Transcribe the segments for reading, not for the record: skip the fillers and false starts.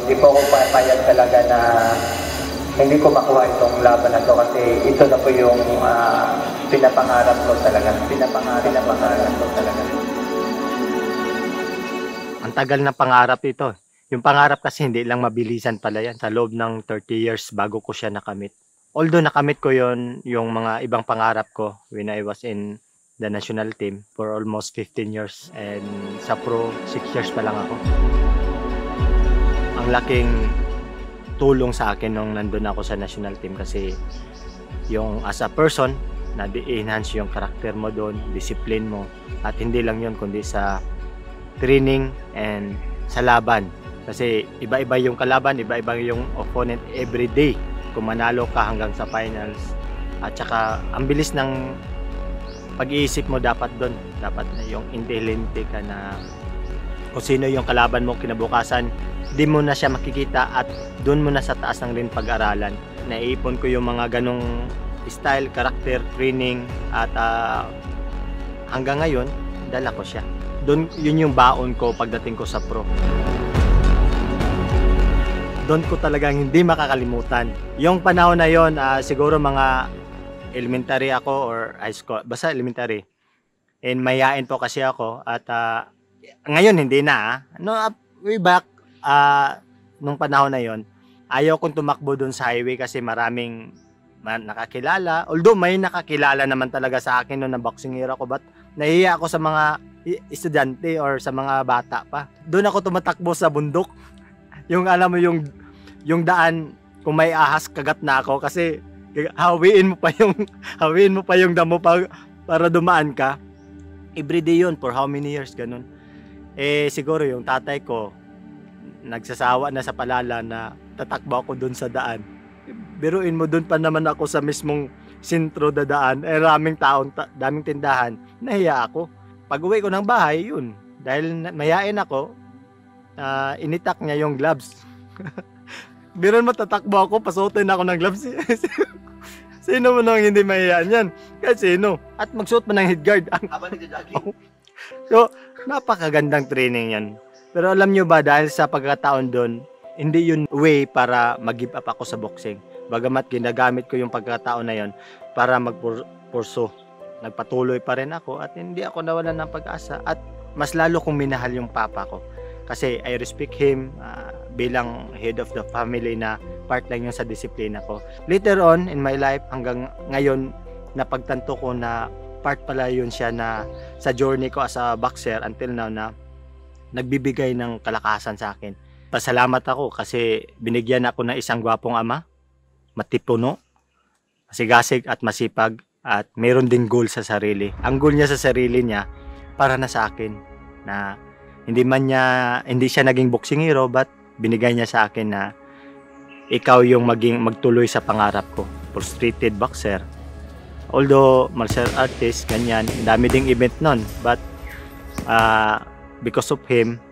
Hindi po ako papayag talaga na hindi ko makuha itong laban na to kasi ito na po yung pinapangarap ko talaga. Pinapangarap ko talaga. Ang tagal na pangarap ito. Yung pangarap kasi hindi lang mabilisan pala yan. Sa loob ng 30 years bago ko siya nakamit. Although nakamit ko yon yung mga ibang pangarap ko when I was in the national team for almost 15 years. And sa pro, 6 years pa lang ako. Ang laking tulong sa akin nung nandun ako sa national team kasi yung as a person, na-enhance yung karakter mo doon, discipline mo. At hindi lang yun kundi sa training and sa laban. Kasi iba-iba yung kalaban, iba-iba yung opponent every day. Kung manalo ka hanggang sa finals. At saka ang bilis ng pag-iisip mo dapat doon. Dapat na yung intelligente ka na kung sino yung kalaban mo kinabukasan, di mo na siya makikita at doon mo na sa taas ng rin pag-aralan. Naiipon ko yung mga ganong style, karakter, training at hanggang ngayon, dala ko siya. Doon, yun yung baon ko pagdating ko sa pro. Doon ko talagang hindi makakalimutan. Yung panahon na yon, siguro mga elementary ako or high school, basta elementary. And mayayain po kasi ako at ngayon hindi na. No, way back, nung panahon na yon, ayaw kong tumakbo doon sa highway kasi maraming nakakilala. Although may nakakilala naman talaga sa akin noon na boxing era ko, but nahihiya ako sa mga estudyante or sa mga bata pa. Doon ako tumatakbo sa bundok. Yung alam mo yung daan, kung may ahas kagat na ako kasi hawiin mo pa yung damo para dumaan ka. Everyday yun for how many years ganun. Eh siguro yung tatay ko nagsasawa na sa palala na tatakbo ako doon sa daan. Biruin mo doon pa naman ako sa mismong sentro da daan. Eh raming taon, daming tindahan. Nahiya ako. Pag uwi ko ng bahay, yun. Dahil mayain ako, initak niya yung gloves. Biruin mo tatakbo ako, pasuotin ako ng gloves. Sino mo nang hindi mahiyaan yan? Kasi sino? At magsuot mo ng headguard. Habang nagja-jogging. So, napakagandang training yan. Pero alam nyo ba, dahil sa pagkataon doon, hindi yun way para mag-give up ako sa boxing. Bagamat ginagamit ko yung pagkataon na yun para magpurso. Nagpatuloy pa rin ako at hindi ako nawalan ng pag-asa. At mas lalo kong minahal yung papa ko. Kasi I respect him bilang head of the family na part lang yun sa disiplina ko. Later on in my life, hanggang ngayon, napagtanto ko na part pala yun siya na sa journey ko as a boxer until now na nagbibigay ng kalakasan sa akin. Pasalamat ako kasi binigyan ako ng isang gwapong ama, matipuno, masigasig at masipag at meron din goal sa sarili. Ang goal niya sa sarili niya para na sa akin na hindi siya naging boxing hero but binigay niya sa akin na ikaw yung magtuloy sa pangarap ko. Frustrated boxer. Although martial artist, ganyan, dami ding event nun. But because of him,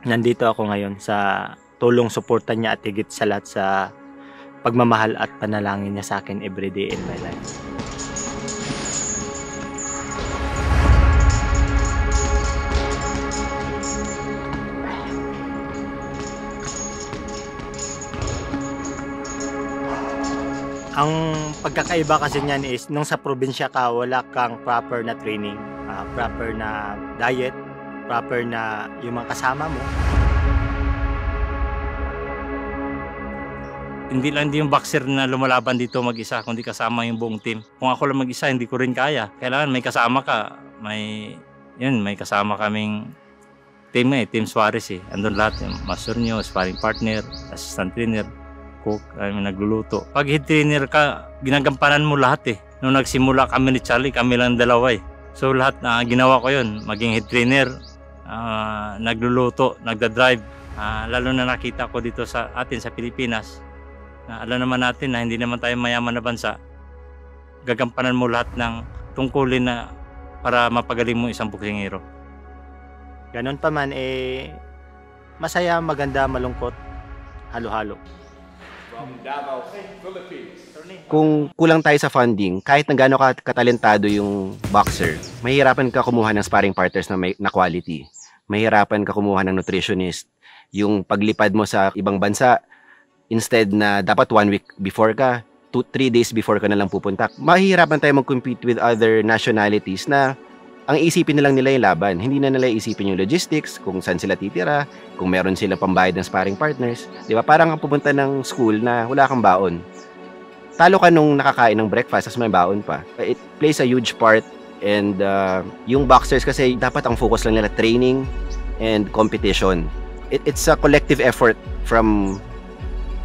nandito ako ngayon sa tulong suporta niya at higit sa lahat sa pagmamahal at panalangin niya sa akin everyday in my life. Ang pagkakaiba kasi niyan is nung sa probinsya ka, wala kang proper na training, proper na diet, proper na yung mga kasama mo. Hindi yung boxer na lumalaban dito mag-isa, kundi kasama yung buong team. Kung ako lang mag-isa, hindi ko rin kaya. Kailangan may kasama ka. May kasama kaming team Team Suarez Andun lahat, yung master nyo, sparring partner, assistant trainer, cook, nagluluto. Pag head trainer ka, ginagampanan mo lahat Nung nagsimula kami ni Charlie, kami lang dalawa So lahat na ginawa ko yun, maging head trainer, nagluluto, nagda-drive. Lalo na nakita ko dito sa atin sa Pilipinas, alam naman natin na hindi naman tayo mayaman na bansa. Gagampanan mo lahat ng tungkulin na para mapagaling mo isang boxing hero. Ganon pa man, masaya, maganda, malungkot, halo-halo. Kung kulang tayo sa funding, kahit na gaano katalentado yung boxer, mahihirapan ka kumuha ng sparring partners na quality. Mahihirapan ka kumuha ng nutritionist. yung paglipad mo sa ibang bansa, instead na dapat 1 week before ka, 2-3 days before ka na lang pupunta. Mahihirapan tayo mag-compete with other nationalities na ang isipin na lang nila yung laban. Hindi na nila isipin yung logistics, kung saan sila titira, kung meron sila pambayad ng sparring partners. Di ba? Parang ang pupunta ng school na wala kang baon. Talo ka nung nakakain ng breakfast, tapos may baon pa. It plays a huge part. And yung boxers kasi dapat ang focus lang nila training and competition. It's a collective effort from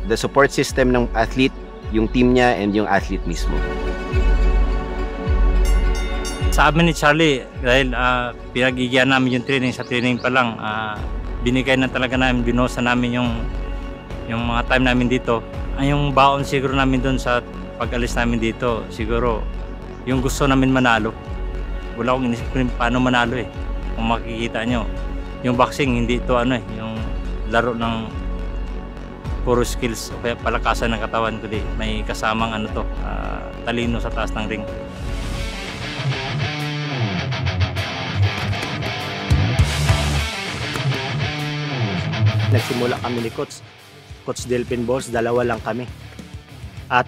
the support system ng athlete, yung team niya, and yung athlete mismo. Sa amin ni Charlie, dahil pinag-igihan namin yung training, sa training pa lang, binigay na talaga namin, binosa namin yung mga time namin dito. Yung baon siguro namin doon sa pag-alis namin dito, siguro yung gusto namin manalo. Wala akong inisip ko paano manalo eh. Kung makikita nyo, yung boxing hindi ito yung laro ng puro skills o kaya palakasan ng katawan, kundi may kasamang talino sa taas ng ring. Nagsimula kami ni Coach Delphin Balls, 2 lang kami. At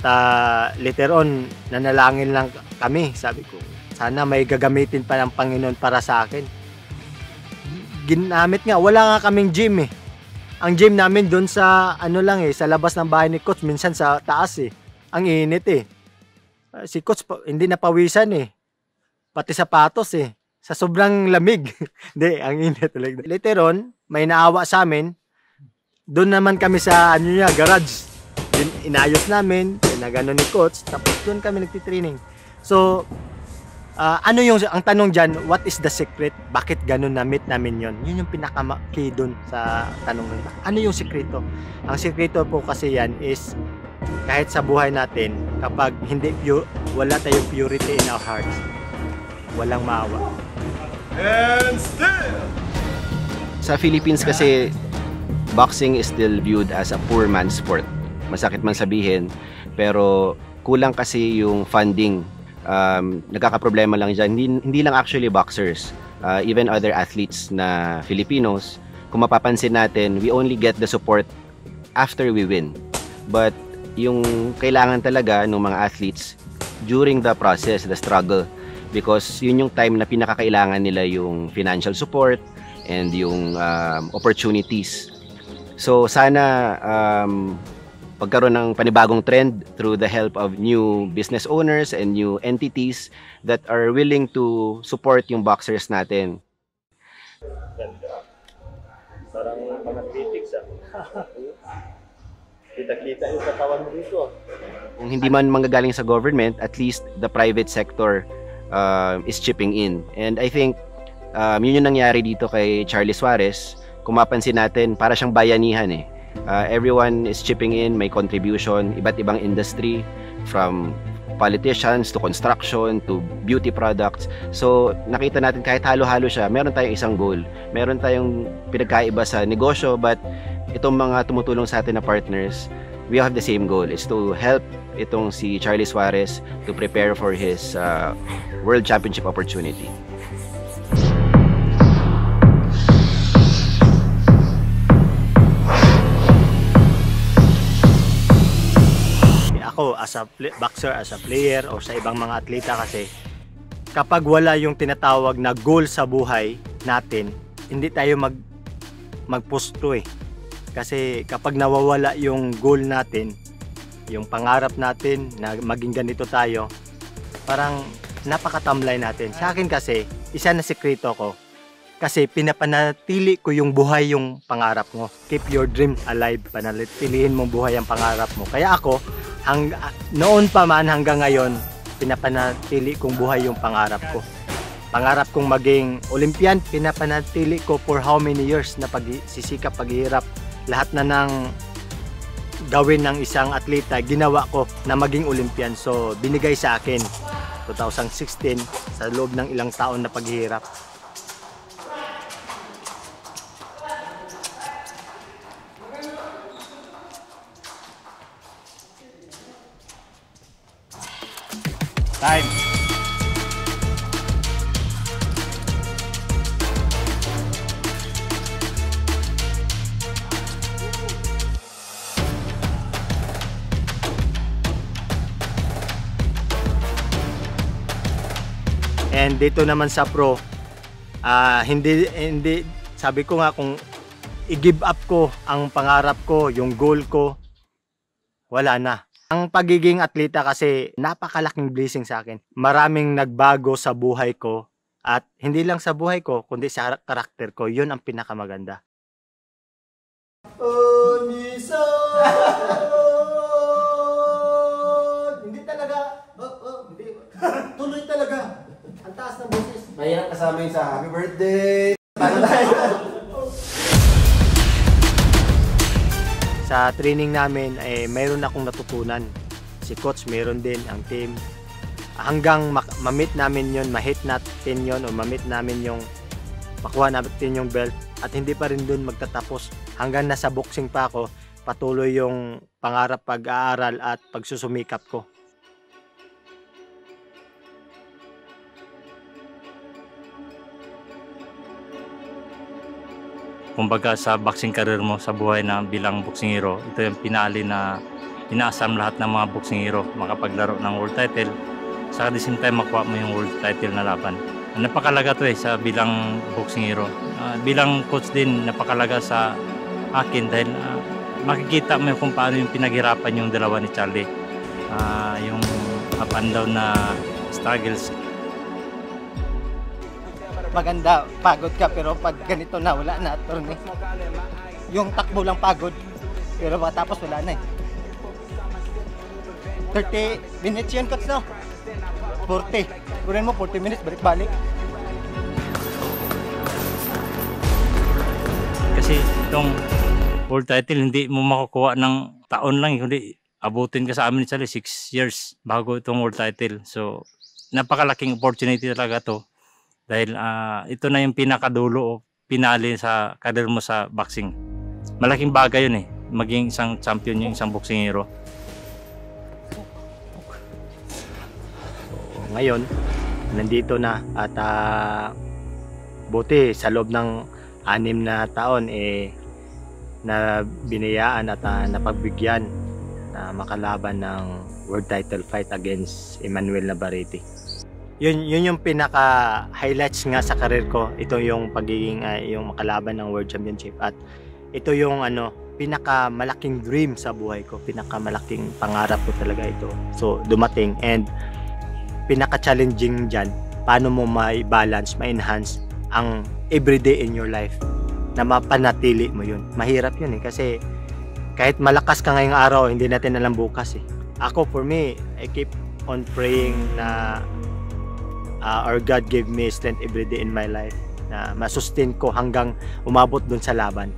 later on, nanalangin lang kami. Sabi ko, sana may gagamitin pa ng Panginoon para sa akin. Ginamit nga, wala nga kaming gym eh. Ang gym namin doon sa sa labas ng bahay ni Coach, minsan sa taas eh. Ang init eh. Si Coach hindi napawisan eh. Pati sapatos eh. Sa sobrang lamig. Hindi, ang init talaga. Later on, may naawa sa amin. Doon naman kami sa garage. Inayos namin, pinagano ni Coach, tapos doon kami nagtitraining. So, ang tanong dyan, what is the secret? Bakit ganun na-meet namin yon? Yun yung pinaka-key dun sa tanong nila. Ano yung sekreto? Ang sekreto po kasi yan is, kahit sa buhay natin, kapag wala tayong purity in our hearts, walang maawa. And still! Sa Philippines kasi, boxing is still viewed as a poor man's sport. Masakit man sabihin, pero kulang kasi yung funding. Nagkakaproblema lang dyan. Hindi lang actually boxers, even other athletes na Filipinos. Kung mapapansin natin, we only get the support after we win. But yung kailangan talaga ng mga athletes during the process, the struggle, because yun yung time na pinakakailangan nila yung financial support and yung opportunities. So sana pagkaroon ng panibagong trend through the help of new business owners and new entities that are willing to support yung boxers natin. Parang mga critics Kita-kita yung katawan mo dito. Kung hindi man manggagaling sa government, at least the private sector is chipping in. And I think yun yung nangyari dito kay Charlie Suarez. Kung mapansin natin, para siyang bayanihan eh. Everyone is chipping in, may contribution, iba't ibang industry, from politicians to construction to beauty products. So nakita natin kahit halo-halo siya, meron tayong isang goal. Meron tayong pinagkaiba sa negosyo, but itong mga tumutulong sa atin na partners, we have the same goal. It's to help itong si Charlie Suarez to prepare for his World Championship opportunity. Ako as a boxer, as a player o sa ibang mga atleta kasi kapag wala yung tinatawag na goal sa buhay natin, hindi tayo magpusto eh. Kasi kapag nawawala yung goal natin, yung pangarap natin na maging ganito tayo, parang napakatamlay natin. Sa akin kasi, isa na sekreto ko. Kasi pinapanatili ko yung buhay yung pangarap mo. Keep your dream alive. Panatilihin mong buhay ang pangarap mo. Kaya ako, noon pa man hanggang ngayon, pinapanatili kong buhay yung pangarap ko. Pangarap kong maging Olympian, pinapanatili ko for how many years na pagsisikap, paghihirap. Lahat na ng gawin ng isang atleta, ginawa ko na maging Olympian. So, binigay sa akin 2016 sa loob ng ilang taon na paghihirap. Time! And dito naman sa pro, hindi sabi ko nga kung i-give up ko ang pangarap ko, yung goal ko, wala na. Ang pagiging atleta kasi napakalaking blessing sa akin. Maraming nagbago sa buhay ko at hindi lang sa buhay ko kundi sa karakter ko. Yun ang pinakamaganda. Hindi talaga. Hindi. Tuloy talaga. Ang taas ng boses. Mahirap kasama yung sa happy birthday. Sa training namin, mayroon akong natutunan. Si coach mayroon din, ang team. Hanggang ma-meet namin yun, ma-hit natin yun, o ma-meet namin yung makuha natin yung belt. At hindi pa rin dun magtatapos. Hanggang nasa boxing pa ako, patuloy yung pangarap pag-aaral at pagsusumikap ko. Kumbaga sa boxing career mo, sa buhay na bilang boxing hero, ito yung pinali na inaasam lahat ng mga boxing hero, makapaglaro ng world title, sa the same time makuha mo yung world title na laban. Napakalaga to sa bilang boxing hero. Bilang coach din, napakalaga sa akin dahil makikita mo kung paano yung pinaghirapan yung dalawa ni Charlie. Yung up and down na struggles. Maganda, pagod ka pero pag ganito na wala na, attorney. Yung takbo lang pagod pero tapos wala na 30 minutes yun, coach, no? 40. Kunin mo 40 minutes, balik-balik. Kasi itong world title hindi mo makukuha ng taon lang, kundi abutin ka sa amin ni Charlie 6 years bago itong world title. So napakalaking opportunity talaga to. Dahil ito na yung pinakadulo o pinali sa karir mo sa boxing. Malaking bagay yun maging isang champion yung isang boxing hero. So, ngayon, nandito na at buti sa loob ng 6 na taon na biniyaan at napagbigyan na makalaban ng world title fight against Emmanuel Navarrete. Yun yung pinaka highlights nga sa career ko. Ito yung pagiging yung makalaban ng World Championship at ito yung pinaka malaking dream sa buhay ko, pinaka malaking pangarap ko talaga ito. So dumating and pinaka challenging diyan, paano mo ma-balance, ma-enhance ang everyday in your life na mapanatili mo yun. Mahirap yun kasi kahit malakas ka ngayong araw, hindi natin alam bukas Ako, for me, I keep on praying na or God gave me strength every day in my life na masustain ko hanggang umabot dun sa laban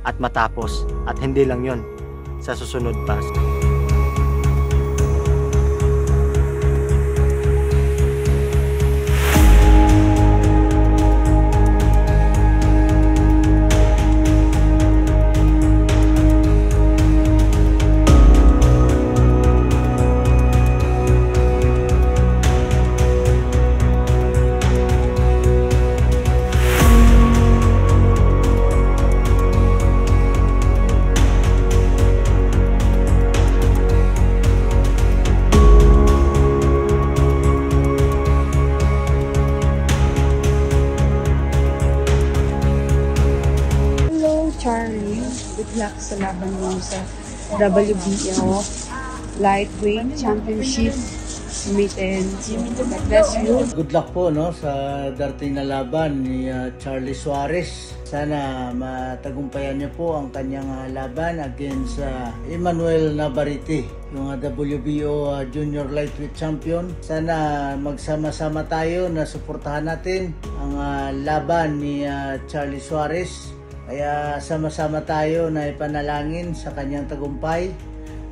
at matapos. At hindi lang yun, sa susunod pa. Charlie, good luck sa laban mo sa WBO Lightweight Championship meeting. God bless you. Good luck po sa darating na laban ni Charlie Suarez. Sana matagumpayan niyo po ang kanyang laban against Emmanuel Navarrete, yung WBO Junior Lightweight Champion. Sana magsama-sama tayo na suportahan natin ang laban ni Charlie Suarez. Kaya sama-sama tayo na ipanalangin sa kanyang tagumpay.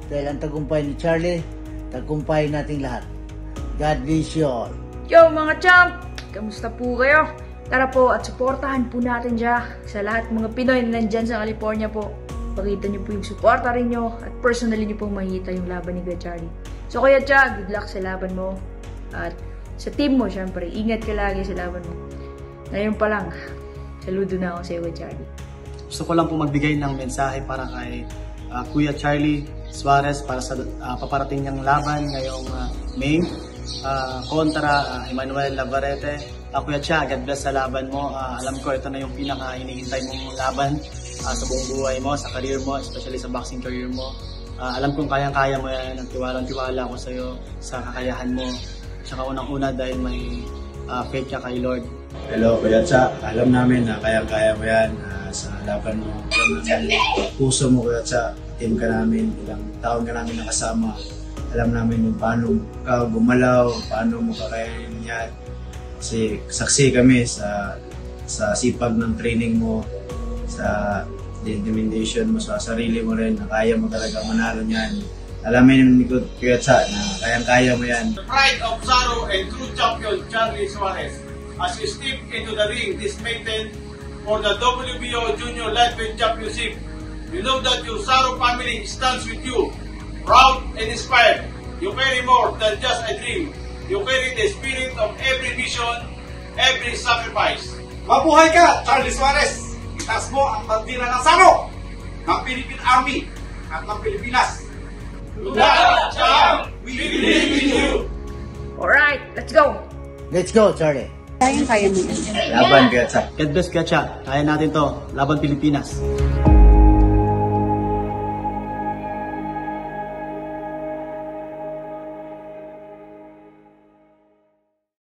Dahil ang tagumpay ni Charlie, tagumpay nating lahat. God bless you all. Yo mga champ! Kamusta po kayo? Tara po at suportahan po natin siya sa lahat mga Pinoy na nandyan sa California po. Pakita niyo po yung suporta rin niyo at personally niyo po makita yung laban ni Charlie. So kaya Cha, good luck sa laban mo. At sa team mo, syempre, ingat ka lagi sa laban mo. Ngayon pa lang, saludo na ako sa iyo, Charlie. Gusto ko lang po magbigay ng mensahe para kay Kuya Charlie Suarez para sa paparating niyang laban ngayong May. kontra Emmanuel Navarrete. Kuya Cha, God bless sa laban mo. Alam ko ito na yung pinaka-hinihintay mong laban sa buong buhay mo, sa career mo, especially sa boxing career mo. Alam kong kayang-kaya mo yan. Nagtiwalang-tiwala ako sa'yo sa kakayahan mo. Tsaka unang-una dahil may faith ka kay Lord. Hello, Kuya Cha. Alam namin na kayang-kaya mo yan sa laban mo. Alam namin, puso mo, Kuya Cha. Team ka namin, ilang taon ka namin nakasama. Alam namin kung paano ka gumalaw, paano mo kakayanin yan. Kasi saksi kami sa sipag ng training mo, sa determination mo sa sarili mo rin, na kaya mo talaga manalo niyan. Alamin ni Kuya Cha na kayang-kaya mo yan. The pride of Saro and true champion Charlie Suarez as you step into the ring this May 10 for the WBO Junior Lightweight Championship. You know that your Saro family stands with you, proud and inspired. You carry more than just a dream. You carry the spirit of every vision, every sacrifice. Mabuhay ka, Charlie Suarez! Itaas mo ang bandila ng Saro, ng Philippine Army at ng Pilipinas. Good luck, champ! We believe in you! Alright, let's go! Let's go, Charlie. Kayang-kaya mo yan. Laban, Kuya Cha. God bless, Kuya Cha. Kaya natin to. Laban Pilipinas.